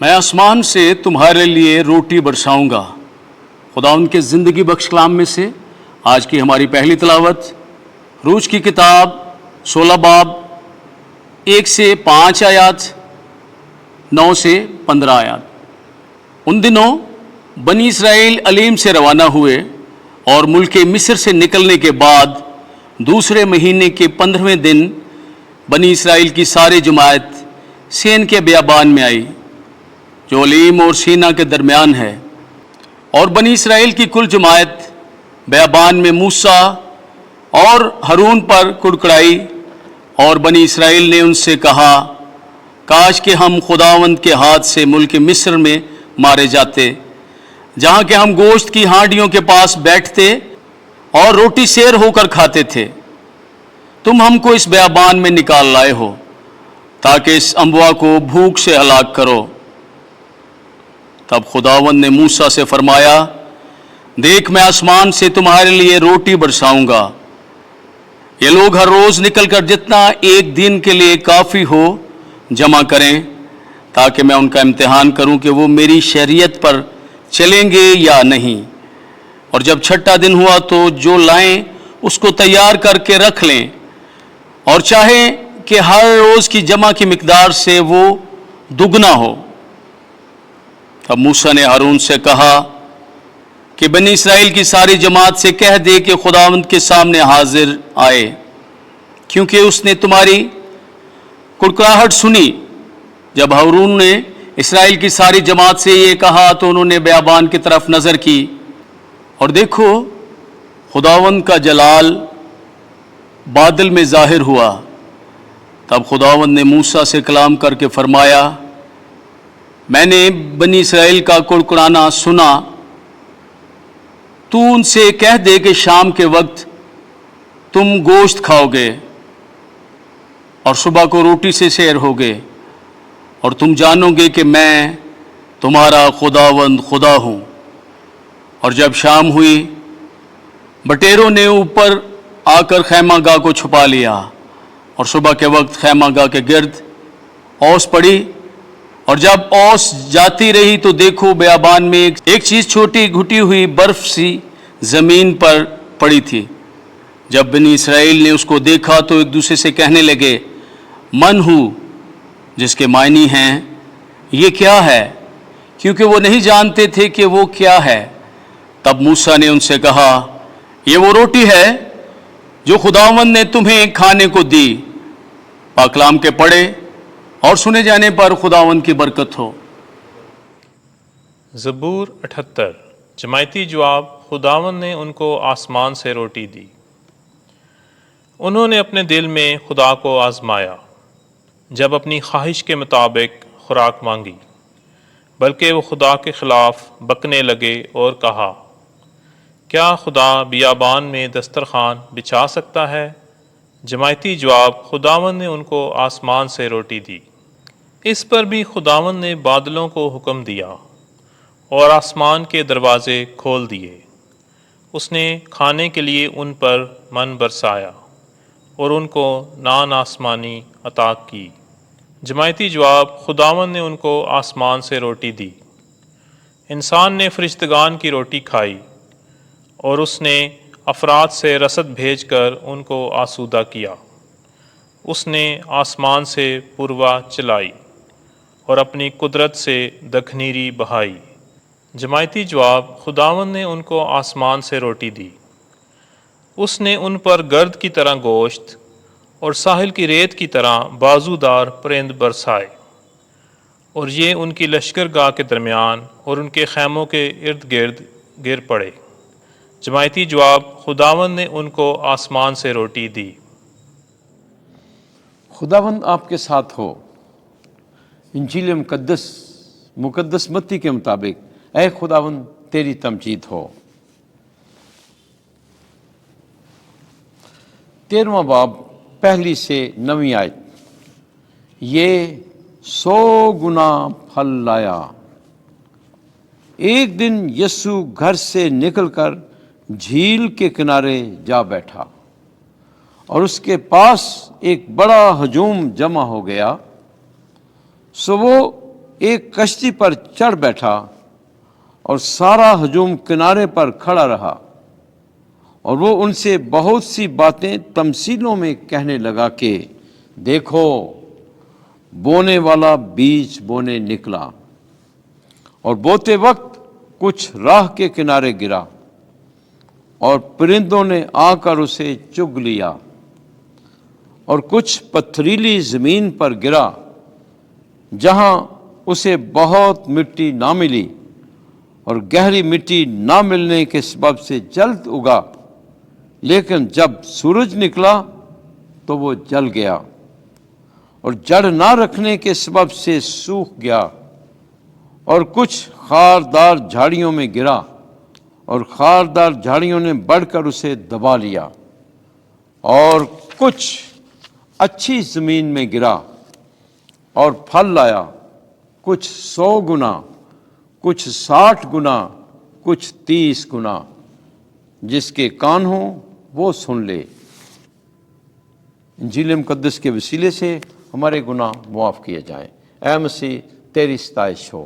میں آسمان سے تمہارے لیے روٹی برساؤں گا۔ خدا ان کے زندگی بخش کلام میں سے آج کی ہماری پہلی تلاوت روز کی کتاب 16 باب 1 سے 5 آیات، 9 سے 15 آیات۔ ان دنوں بنی اسرائیل علیم سے روانہ ہوئے اور ملک مصر سے نکلنے کے بعد دوسرے مہینے کے 15ویں دن بنی اسرائیل کی ساری جماعت سین کے بیابان میں آئی جو علیم اور سینا کے درمیان ہے، اور بنی اسرائیل کی کل جماعت بیابان میں موسیٰ اور ہارون پر کڑکڑائی، اور بنی اسرائیل نے ان سے کہا، کاش کہ ہم خداوند کے ہاتھ سے ملک مصر میں مارے جاتے، جہاں کہ ہم گوشت کی ہانڈیوں کے پاس بیٹھتے اور روٹی سیر ہو کر کھاتے تھے۔ تم ہم کو اس بیابان میں نکال لائے ہو تاکہ اس اموا کو بھوک سے ہلاک کرو۔ تب خداوند نے موسیٰ سے فرمایا، دیکھ میں آسمان سے تمہارے لیے روٹی برساؤں گا، یہ لوگ ہر روز نکل کر جتنا ایک دن کے لیے کافی ہو جمع کریں، تاکہ میں ان کا امتحان کروں کہ وہ میری شریعت پر چلیں گے یا نہیں۔ اور جب چھٹا دن ہوا تو جو لائیں اس کو تیار کر کے رکھ لیں، اور چاہے کہ ہر روز کی جمع کی مقدار سے وہ دگنا ہو۔ تب موسیٰ نے ہارون سے کہا کہ بنی اسرائیل کی ساری جماعت سے کہہ دے کہ خداوند کے سامنے حاضر آئے، کیونکہ اس نے تمہاری کڑکڑاہٹ سنی۔ جب ہارون نے اسرائیل کی ساری جماعت سے یہ کہا تو انہوں نے بیابان کی طرف نظر کی، اور دیکھو خداوند کا جلال بادل میں ظاہر ہوا۔ تب خداوند نے موسیٰ سے کلام کر کے فرمایا، میں نے بنی اسرائیل کا کڑکڑانا سنا، تو ان سے کہہ دے کہ شام کے وقت تم گوشت کھاؤ گے اور صبح کو روٹی سے سیر ہوگے، اور تم جانو گے کہ میں تمہارا خداوند خدا ہوں۔ اور جب شام ہوئی بٹیروں نے اوپر آ کر خیمہ گاہ کو چھپا لیا، اور صبح کے وقت خیمہ گاہ کے گرد اوس پڑی، اور جب اوس جاتی رہی تو دیکھو بیابان میں ایک چیز چھوٹی گھٹی ہوئی برف سی زمین پر پڑی تھی۔ جب بنی اسرائیل نے اس کو دیکھا تو ایک دوسرے سے کہنے لگے، من ہو، جس کے معنی ہیں یہ کیا ہے، کیونکہ وہ نہیں جانتے تھے کہ وہ کیا ہے۔ تب موسیٰ نے ان سے کہا، یہ وہ روٹی ہے جو خداوند نے تمہیں کھانے کو دی۔ پاک کلام کے پڑھے اور سنے جانے پر خداوند کی برکت ہو۔ زبور 78۔ جماعتی جواب، خداوند نے ان کو آسمان سے روٹی دی۔ انہوں نے اپنے دل میں خدا کو آزمایا جب اپنی خواہش کے مطابق خوراک مانگی، بلکہ وہ خدا کے خلاف بکنے لگے اور کہا، کیا خدا بیابان میں دسترخوان بچھا سکتا ہے؟ جماعتی جواب، خداوند نے ان کو آسمان سے روٹی دی۔ اس پر بھی خداوند نے بادلوں کو حکم دیا اور آسمان کے دروازے کھول دیے۔ اس نے کھانے کے لیے ان پر من برسایا اور ان کو نان آسمانی عطا کی۔ جماعتی جواب، خداوند نے ان کو آسمان سے روٹی دی۔ انسان نے فرشتگان کی روٹی کھائی، اور اس نے افراد سے رسد بھیج کر ان کو آسودہ کیا۔ اس نے آسمان سے پروا چلائی اور اپنی قدرت سے دکھنیری بہائی۔ جماعتی جواب، خداوند نے ان کو آسمان سے روٹی دی۔ اس نے ان پر گرد کی طرح گوشت اور ساحل کی ریت کی طرح بازودار پرند برسائے، اور یہ ان کی لشکرگاہ کے درمیان اور ان کے خیموں کے ارد گرد گر پڑے۔ جماعتی جواب، خداوند نے ان کو آسمان سے روٹی دی۔ خداوند آپ کے ساتھ ہو۔ انجیل مقدس متی کے مطابق اے خداوند تیری تمجید ہو۔ 13واں باب 1 سے 9 آیت۔ یہ 100 گنا پھل لایا۔ ایک دن یسوع گھر سے نکل کر جھیل کے کنارے جا بیٹھا، اور اس کے پاس ایک بڑا ہجوم جمع ہو گیا، سو وہ ایک کشتی پر چڑھ بیٹھا اور سارا ہجوم کنارے پر کھڑا رہا، اور وہ ان سے بہت سی باتیں تمثیلوں میں کہنے لگا کہ دیکھو، بونے والا بیج بونے نکلا، اور بوتے وقت کچھ راہ کے کنارے گرا، اور پرندوں نے آ کر اسے چگ لیا، اور کچھ پتھریلی زمین پر گرا جہاں اسے بہت مٹی نہ ملی، اور گہری مٹی نہ ملنے کے سبب سے جلد اگا، لیکن جب سورج نکلا تو وہ جل گیا، اور جڑ نہ رکھنے کے سبب سے سوکھ گیا، اور کچھ خاردار جھاڑیوں میں گرا، اور خاردار جھاڑیوں نے بڑھ کر اسے دبا لیا، اور کچھ اچھی زمین میں گرا اور پھل لایا، کچھ 100 گنا، کچھ 60 گنا، کچھ 30 گنا۔ جس کے کان ہوں وہ سن لے۔ انجیل مقدس کے وسیلے سے ہمارے گناہ معاف کیے جائیں۔ اے مسیح، تیری ستائش ہو۔